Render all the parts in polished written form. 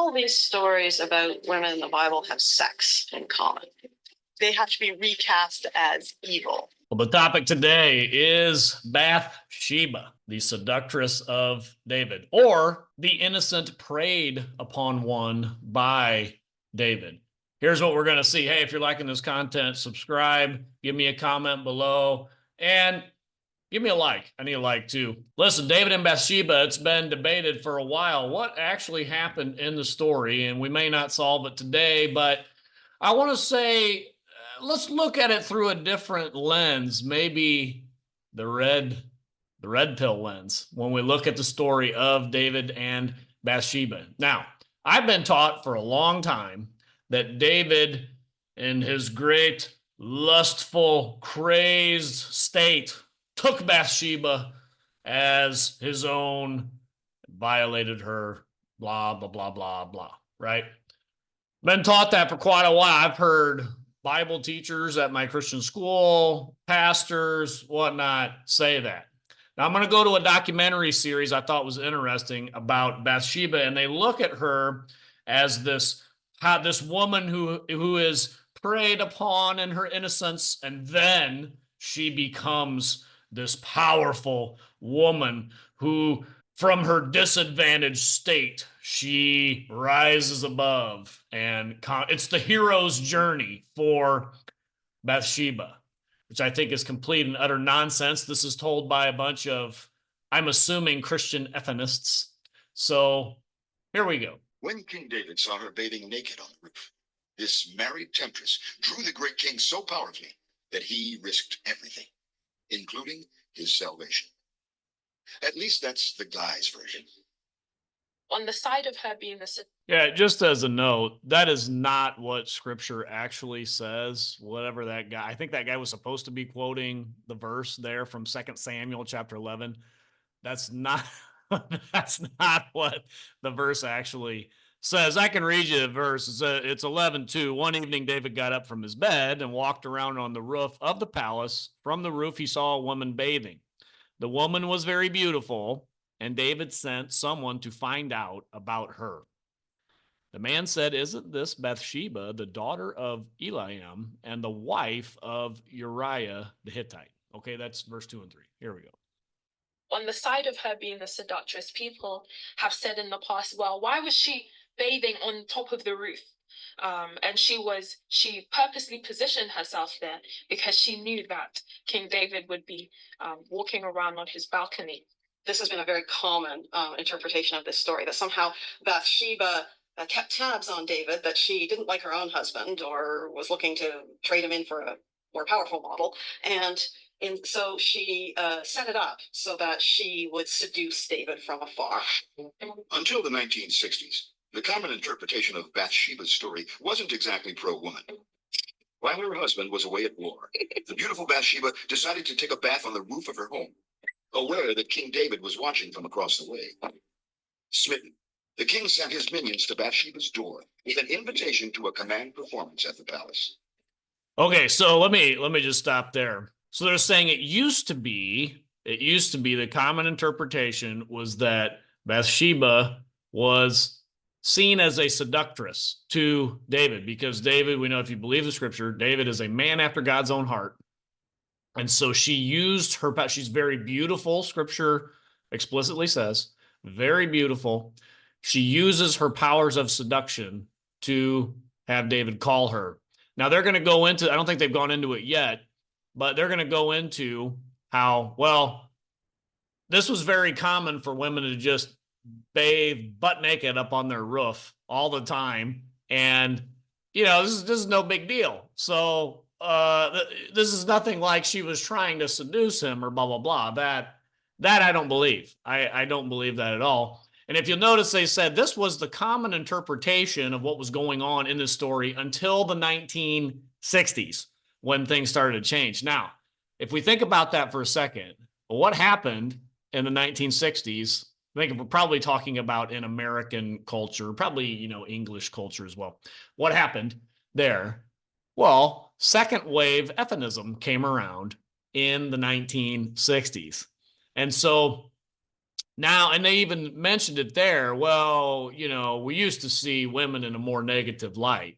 all these stories about women in the Bible have sex in common? They have to be recast as evil. Well, the topic today is Bathsheba, the seductress of David, or the innocent preyed upon one by David. Here's what we're going to see. Hey, if you're liking this content, subscribe, give me a comment below, and give me a like. I need a like too. Listen, David and Bathsheba, it's been debated for a while what actually happened in the story, and we may not solve it today, but I want to say let's look at it through a different lens, maybe the red pill lens, when we look at the story of David and Bathsheba. Now, I've been taught for a long time that David, in his great lustful, crazed state, took Bathsheba as his own, violated her, blah, blah, blah, blah, blah, right? Been taught that for quite a while. I've heard Bible teachers at my Christian school, pastors, whatnot, say that. Now, I'm going to go to a documentary series I thought was interesting about Bathsheba, and they look at her as this woman who is preyed upon in her innocence, and then she becomes this powerful woman who, from her disadvantaged state, she rises above, and it's the hero's journey for Bathsheba, which I think is complete and utter nonsense. This is told by a bunch of, I'm assuming, Christian ethnists. So here we go. When King David saw her bathing naked on the roof, this married temptress drew the great king so powerfully that he risked everything, including his salvation. At least that's the guy's version. On the side of her being Yeah, just as a note, that is not what scripture actually says. Whatever that guy, I think that guy was supposed to be quoting the verse there from 2 Samuel chapter 11. That's not that's not what the verse actually says. I can read you the verse. It's 11:2. One evening David got up from his bed and walked around on the roof of the palace. From the roof he saw a woman bathing. The woman was very beautiful, and David sent someone to find out about her. The man said, "Isn't this Bathsheba, the daughter of Eliam and the wife of Uriah the Hittite?" Okay, that's verse 2 and 3. Here we go. On the side of her being the seductress, people have said in the past, well, why was she bathing on top of the roof? And she purposely positioned herself there because she knew that King David would be walking around on his balcony. This has been a very common interpretation of this story, that somehow Bathsheba kept tabs on David, that she didn't like her own husband or was looking to trade him in for a more powerful model. And so she set it up so that she would seduce David from afar. Until the 1960s, the common interpretation of Bathsheba's story wasn't exactly pro-woman. While her husband was away at war, the beautiful Bathsheba decided to take a bath on the roof of her home, aware that King David was watching from across the way. Smitten, the king sent his minions to Bathsheba's door with an invitation to a command performance at the palace. Okay, so let me just stop there. So they're saying it used to be the common interpretation was that Bathsheba was seen as a seductress to David, because David, we know, if you believe the scripture, David is a man after God's own heart. And so she used her, she's very beautiful, scripture explicitly says, very beautiful. She uses her powers of seduction to have David call her. Now they're going to go into, I don't think they've gone into it yet, but they're going to go into how, well, this was very common for women to just bathe butt naked up on their roof all the time. And, you know, this is no big deal. So this is nothing like she was trying to seduce him or blah, blah, blah. That I don't believe. I don't believe that at all. And if you'll notice, they said this was the common interpretation of what was going on in this story until the 1960s, when things started to change. Now, if we think about that for a second, what happened in the 1960s? I think we're probably talking about in American culture, probably, you know, English culture as well. What happened there? Well, second wave feminism came around in the 1960s. And so Now, and they even mentioned it there. Well, you know, we used to see women in a more negative light.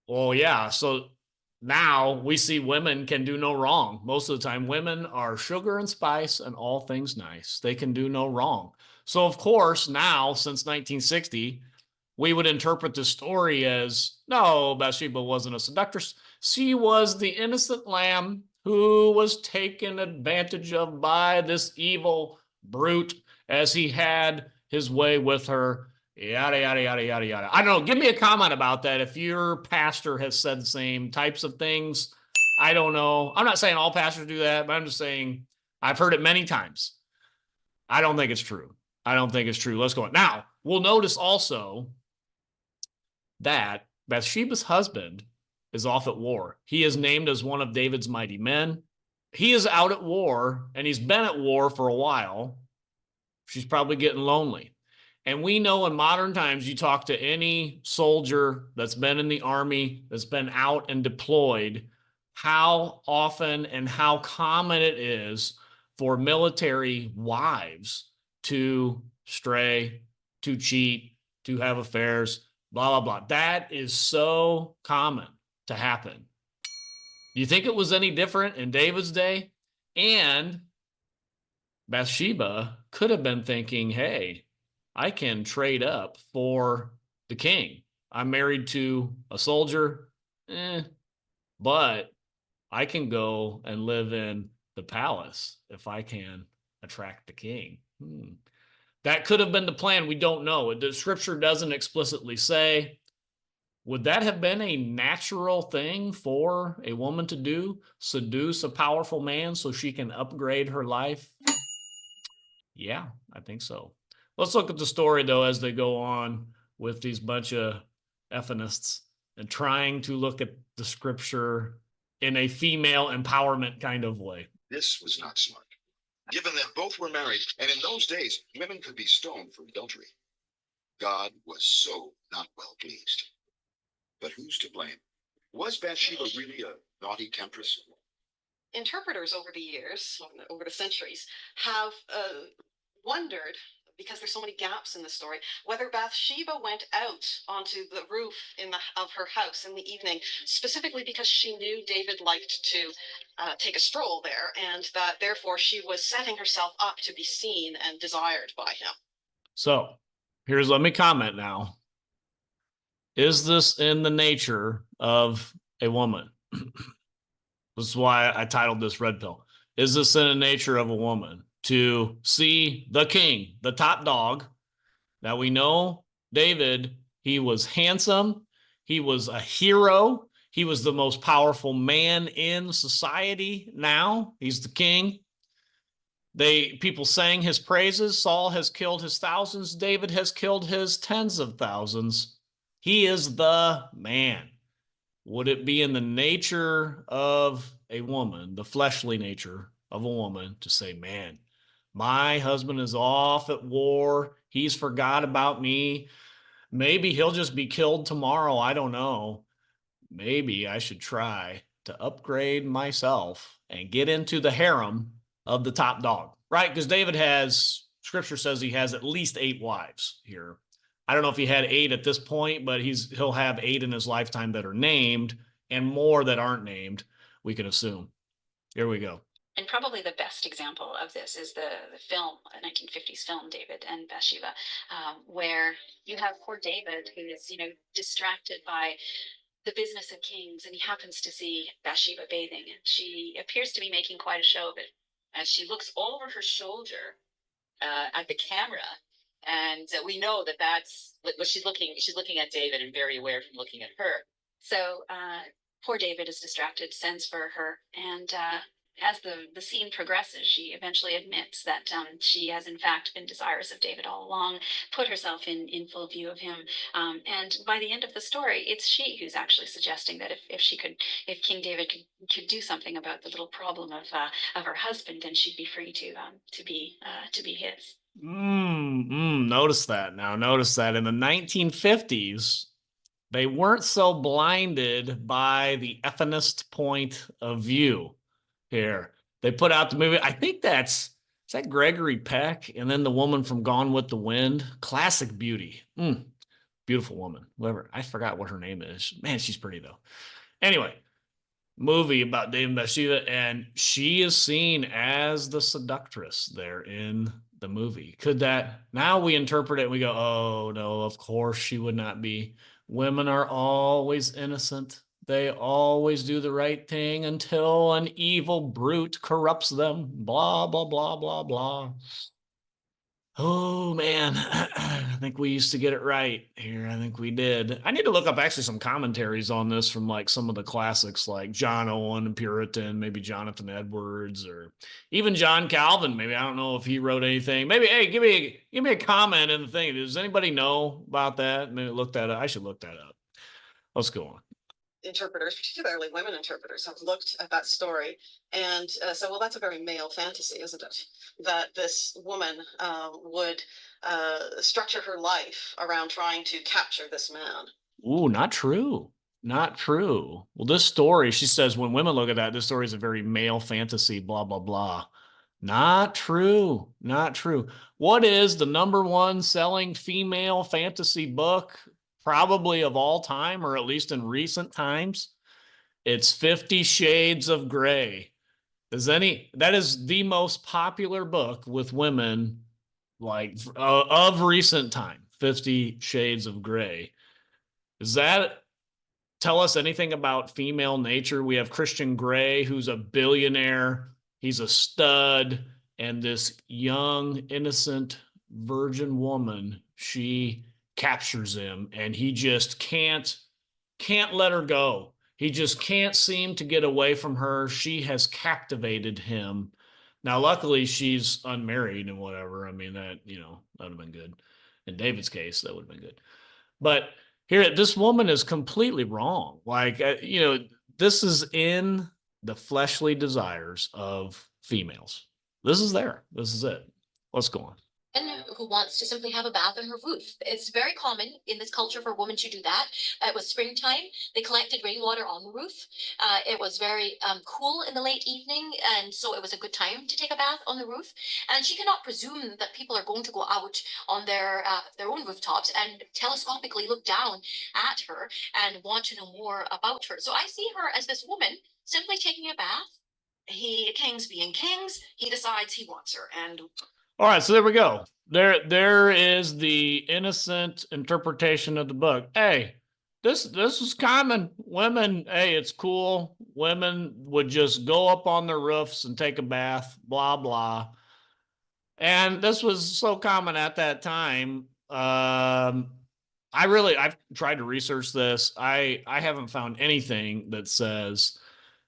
Well, yeah. So now we see women can do no wrong. Most of the time, women are sugar and spice and all things nice. They can do no wrong. So, of course, now since 1960, we would interpret the story as no, Bathsheba wasn't a seductress. She was the innocent lamb who was taken advantage of by this evil brute as he had his way with her. Yada, yada, yada, yada, yada. I don't know. Give me a comment about that if your pastor has said the same types of things. I don't know. I'm not saying all pastors do that, but I'm just saying I've heard it many times. I don't think it's true. I don't think it's true. Let's go on. Now, we'll notice also that Bathsheba's husband is off at war. He is named as one of David's mighty men. He is out at war, and he's been at war for a while. She's probably getting lonely. And we know in modern times, you talk to any soldier that's been in the army, that's been out and deployed, how often and how common it is for military wives to stray, to cheat, to have affairs, blah, blah, blah. That is so common to happen. Do you think it was any different in David's day? And Bathsheba could have been thinking, hey, I can trade up for the king. I'm married to a soldier, but I can go and live in the palace if I can attract the king. That could have been the plan. We don't know. The scripture doesn't explicitly say. Would that have been a natural thing for a woman to do? Seduce a powerful man so she can upgrade her life? Yeah, I think so. Let's look at the story, though, as they go on with these bunch of Ephenists and trying to look at the scripture in a female empowerment kind of way. This was not smart, given that both were married, and in those days, women could be stoned for adultery. God was so not well pleased. But who's to blame? Was Bathsheba really a naughty temptress? Interpreters over the years, over the centuries, have wondered, because there's so many gaps in the story, whether Bathsheba went out onto the roof of her house in the evening, specifically because she knew David liked to take a stroll there, and that therefore she was setting herself up to be seen and desired by him. So let me comment now. Is this in the nature of a woman? This is why I titled this Red Pill. Is this in the nature of a woman to see the king, the top dog? Now we know David, he was handsome. He was a hero. He was the most powerful man in society. Now he's the king. People sang his praises. Saul has killed his thousands. David has killed his tens of thousands. He is the man. Would it be in the nature of a woman, the fleshly nature of a woman, to say, man, my husband is off at war. He's forgot about me. Maybe he'll just be killed tomorrow. I don't know. Maybe I should try to upgrade myself and get into the harem of the top dog, right? Because David has, scripture says he has at least 8 wives here. I don't know if he had 8 at this point, but he'll have 8 in his lifetime that are named and more that aren't named, we can assume. Here we go. And probably the best example of this is the film, a 1950s film, David and Bathsheba, where you have poor David who is, distracted by the business of kings, and he happens to see Bathsheba bathing, and she appears to be making quite a show of it. As she looks over her shoulder at the camera, and we know that that's what she's looking at David and very aware from looking at her. So poor David is distracted, sends for her, and as the scene progresses, she eventually admits that she has in fact been desirous of David all along, put herself in full view of him, and by the end of the story, it's she who's actually suggesting that if King David could do something about the little problem of her husband, then she'd be free to be his. Notice that now. Notice that in the 1950s, they weren't so blinded by the Ephenist point of view here. They put out the movie. I think that's Is that Gregory Peck? And then the woman from Gone with the Wind, classic beauty. Beautiful woman. Whoever, I forgot what her name is. Man, she's pretty though. Anyway, movie about David and Bathsheba, and she is seen as the seductress there in the movie. Could that, now we interpret it and we go, oh no, of course she would not be. Women are always innocent. They always do the right thing until an evil brute corrupts them. Blah, blah, blah, blah, blah. Oh man, I think we used to get it right here. I think we did. I need to look up actually some commentaries on this from like some of the classics like John Owen and Puritan, maybe Jonathan Edwards, or even John Calvin. Maybe, I don't know if he wrote anything. Maybe, hey, give me a comment in the thing. Does anybody know about that? Maybe look that up. I should look that up. Let's go on. Interpreters, particularly women interpreters, have looked at that story and said, well, that's a very male fantasy, isn't it? That this woman would structure her life around trying to capture this man. Ooh, not true. Not true. Well, this story, she says, when women look at that, this story is a very male fantasy, blah, blah, blah. Not true. Not true. What is the #1 selling female fantasy book, probably of all time, or at least in recent times? It's 50 Shades of Grey. That is the most popular book with women, like of recent time, 50 Shades of Grey. Does that tell us anything about female nature? We have Christian Grey, who's a billionaire. He's a stud. And this young, innocent, virgin woman, she captures him, and he just can't let her go. He just can't seem to get away from her. She has captivated him. Now, luckily, she's unmarried and whatever. I mean, that, that would have been good. In David's case, that would have been good. But here, this woman is completely wrong. Like, this is in the fleshly desires of females. This is there. This is it. Let's go on. And who wants to simply have a bath on her roof. It's very common in this culture for a woman to do that. It was springtime. They collected rainwater on the roof. It was very cool in the late evening, and so it was a good time to take a bath on the roof. And she cannot presume that people are going to go out on their own rooftops and telescopically look down at her and want to know more about her. So I see her as this woman simply taking a bath. Kings being kings, he decides he wants her, and all right, so there we go. There is the innocent interpretation of the book. Hey, this is common. Women, hey, it's cool. Women would just go up on their roofs and take a bath, blah, blah. And this was so common at that time. I've tried to research this. I haven't found anything that says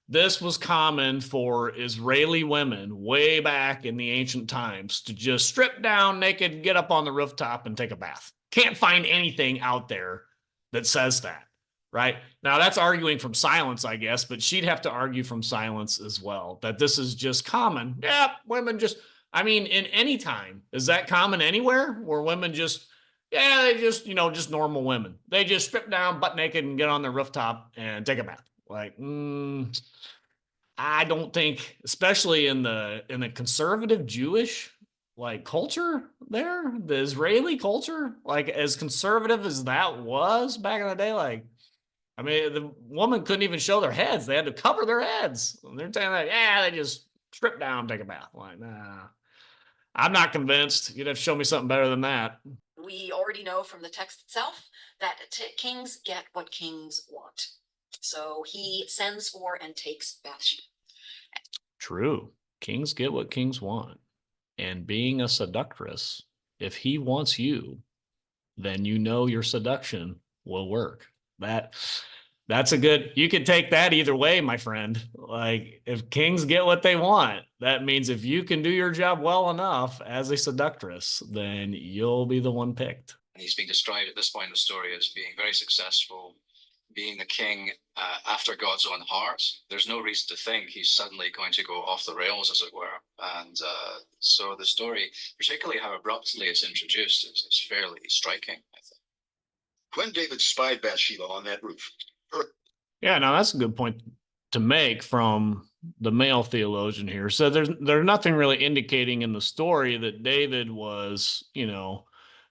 this was common for Israeli women way back in the ancient times to just strip down naked, get up on the rooftop and take a bath. Can't find anything out there that says that, right? Now that's arguing from silence, I guess, but she'd have to argue from silence as well, that this is just common. Yeah, women just, in any time. Is that common anywhere where women just, they just, just normal women. They just strip down butt naked and get on their rooftop and take a bath. Like, I don't think, especially in the conservative Jewish like culture there, the Israeli culture, like as conservative as that was back in the day, like, the woman couldn't even show their heads. They had to cover their heads. And they're saying that, they just strip down, take a bath. Like, nah, I'm not convinced. You'd have to show me something better than that. We already know from the text itself that kings get what kings want. So he sends for and takes Bathsheba. True. Kings get what kings want. And being a seductress, if he wants you, then your seduction will work. That's a good, you could take that either way, my friend. Like, if kings get what they want, that means if you can do your job well enough as a seductress, then you'll be the one picked. He's being described at this point in the story as being very successful, being the king after God's own heart. There's no reason to think he's suddenly going to go off the rails, as it were. And so the story, particularly how abruptly it's introduced, is fairly striking, I think. When David spied Bathsheba on that roof, Yeah, now that's a good point to make from the male theologian here, said there's nothing really indicating in the story that David was,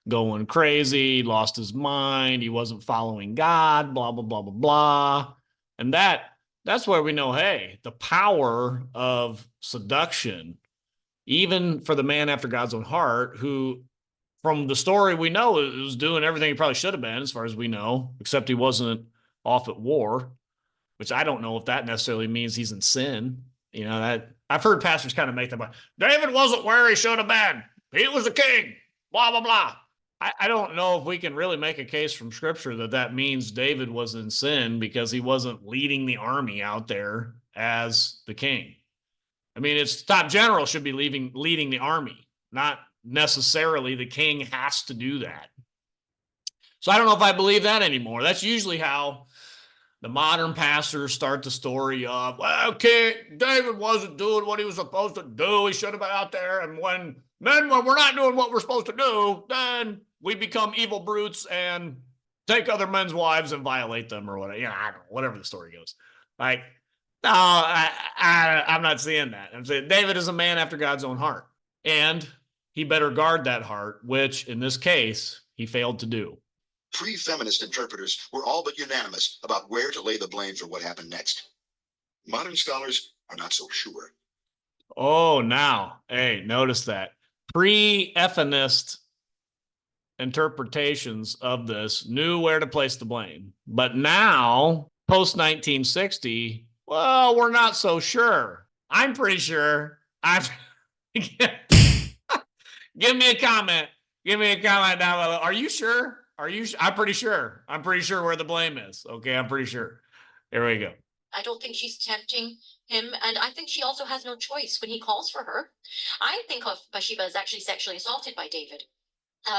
going crazy, lost his mind, he wasn't following God, blah, blah, blah, blah, blah. And that's where we know, hey, the power of seduction, even for the man after God's own heart, who from the story we know was doing everything he probably should have been, as far as we know, except he wasn't off at war, which I don't know if that necessarily means he's in sin. That I've heard pastors kind of make that point. David wasn't where he should have been. He was a king, blah, blah, blah. I don't know if we can really make a case from scripture that means David was in sin because he wasn't leading the army out there as the king. I mean, it's top general should be leading the army, not necessarily the king has to do that. So I don't know if I believe that anymore. That's usually how the modern pastors start the story of, well, David wasn't doing what he was supposed to do. He should have been out there. And when we're not doing what we're supposed to do, then we become evil brutes and take other men's wives and violate them or whatever. I don't know, whatever the story goes. Like, no, I'm not seeing that. I'm saying David is a man after God's own heart. And he better guard that heart, which in this case, he failed to do. Pre-feminist interpreters were all but unanimous about where to lay the blame for what happened next. Modern scholars are not so sure. Oh, now, hey, notice that. Pre-feminist interpretations of this knew where to place the blame. But now, post-1960, well, we're not so sure. I'm pretty sure. Give me a comment. Give me a comment down below. Are you sure? I'm pretty sure. I'm pretty sure where the blame is. Okay, I'm pretty sure. Here we go. I don't think she's tempting him, and I think she also has no choice when he calls for her. I think of Bathsheba as actually sexually assaulted by David.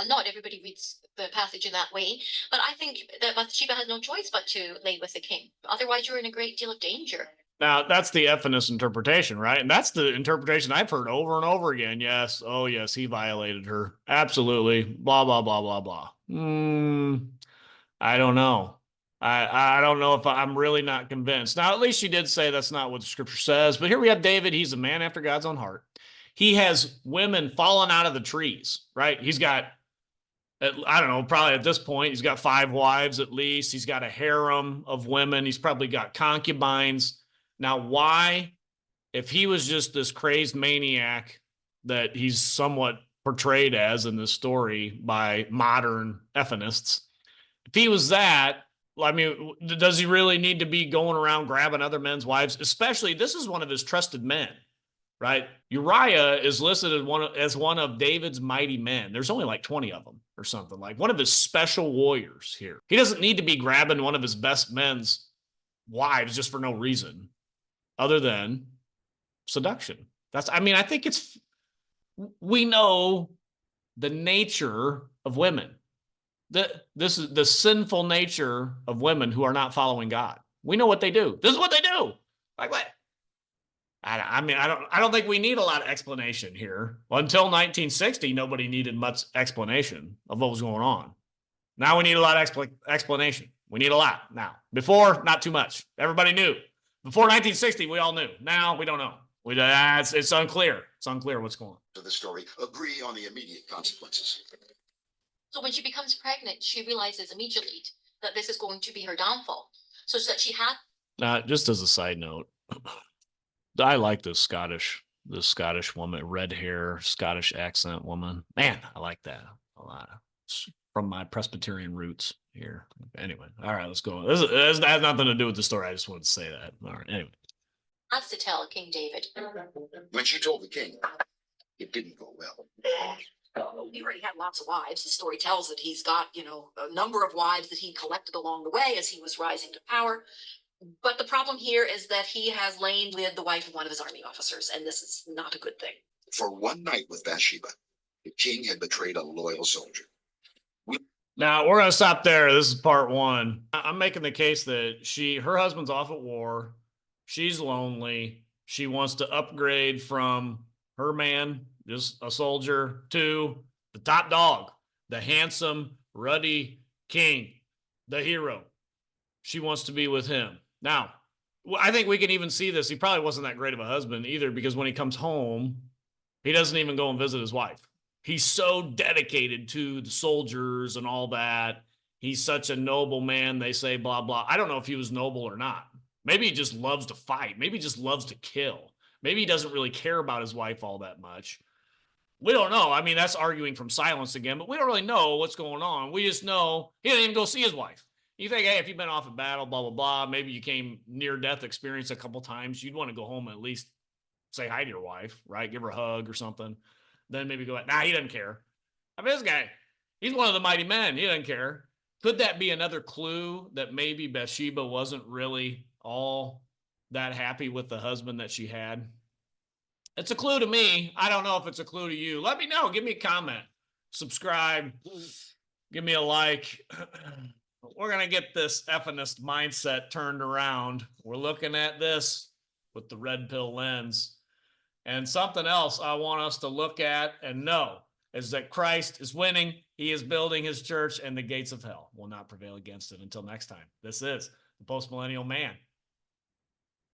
Not everybody reads the passage in that way, but I think that Bathsheba has no choice but to lay with the king. Otherwise, you're in a great deal of danger. Now, that's the feminist interpretation, right? And that's the interpretation I've heard over and over again. Yes. Oh, yes, he violated her. Absolutely. Blah, blah, blah, blah, blah. I don't know. I don't know if I'm really not convinced. Now, at least she did say that's not what the scripture says. But here we have David. He's a man after God's own heart. He has women falling out of the trees, right? He's got, I don't know, probably at this point, he's got 5 wives at least. He's got a harem of women. He's probably got concubines. Now, why, if he was just this crazed maniac that he's somewhat portrayed as in this story by modern feminists, if he was that, I mean, does he really need to be going around grabbing other men's wives? Especially, this is one of his trusted men, right? Uriah is listed as one of David's mighty men. There's only like 20 of them or something, like one of his special warriors here. He doesn't need to be grabbing one of his best men's wives just for no reason other than seduction. I think we know the nature of women. This is the sinful nature of women who are not following God. We know what they do. This is what they do. Like what? I don't think we need a lot of explanation here. Well, until 1960, nobody needed much explanation of what was going on. Now we need a lot of explanation. We need a lot now. Before, not too much. Everybody knew. Before 1960, we all knew. Now we don't know. It's unclear. It's unclear what's going on. To the story, agree on the immediate consequences. So when she becomes pregnant, she realizes immediately that this is going to be her downfall. So that she had. Just as a side note, I like this Scottish woman, red hair, Scottish accent woman. Man, I like that a lot. It's from my Presbyterian roots here. Anyway, all right, let's go. This has nothing to do with the story. I just wanted to say that. All right, anyway. Has to tell King David. When she told the king, it didn't go well. He already had lots of wives. The story tells that he's got, a number of wives that he collected along the way as he was rising to power. But the problem here is that he has lain with the wife of one of his army officers, and this is not a good thing. For one night with Bathsheba, the king had betrayed a loyal soldier. Now, we're going to stop there. This is part 1. I'm making the case that her husband's off at war. She's lonely. She wants to upgrade from her man, just a soldier, to the top dog, the handsome, ruddy king, the hero. She wants to be with him. Now, Well, I think we can even see this. He probably wasn't that great of a husband either, because when he comes home, he doesn't even go and visit his wife. He's so dedicated to the soldiers and all that. He's such a noble man. They say blah, blah. I don't know if he was noble or not. Maybe he just loves to fight. Maybe he just loves to kill. Maybe he doesn't really care about his wife all that much. We don't know. I mean, that's arguing from silence again, but we don't really know what's going on. We just know he didn't even go see his wife. You think, hey, if you've been off a battle, blah, blah, blah, maybe you came near death experience a couple times, you'd want to go home and at least say hi to your wife, right? Give her a hug or something. Then maybe go, nah, he doesn't care. I mean, this guy, he's one of the mighty men. He doesn't care. Could that be another clue that maybe Bathsheba wasn't really all that happy with the husband that she had? It's a clue to me. I don't know if it's a clue to you. Let me know. Give me a comment. Subscribe. Give me a like. We're going to get this effingest mindset turned around. We're looking at this with the red pill lens. And something else I want us to look at and know is that Christ is winning. He is building his church, and the gates of hell will not prevail against it. Until next time, this is the Post Millennial Man.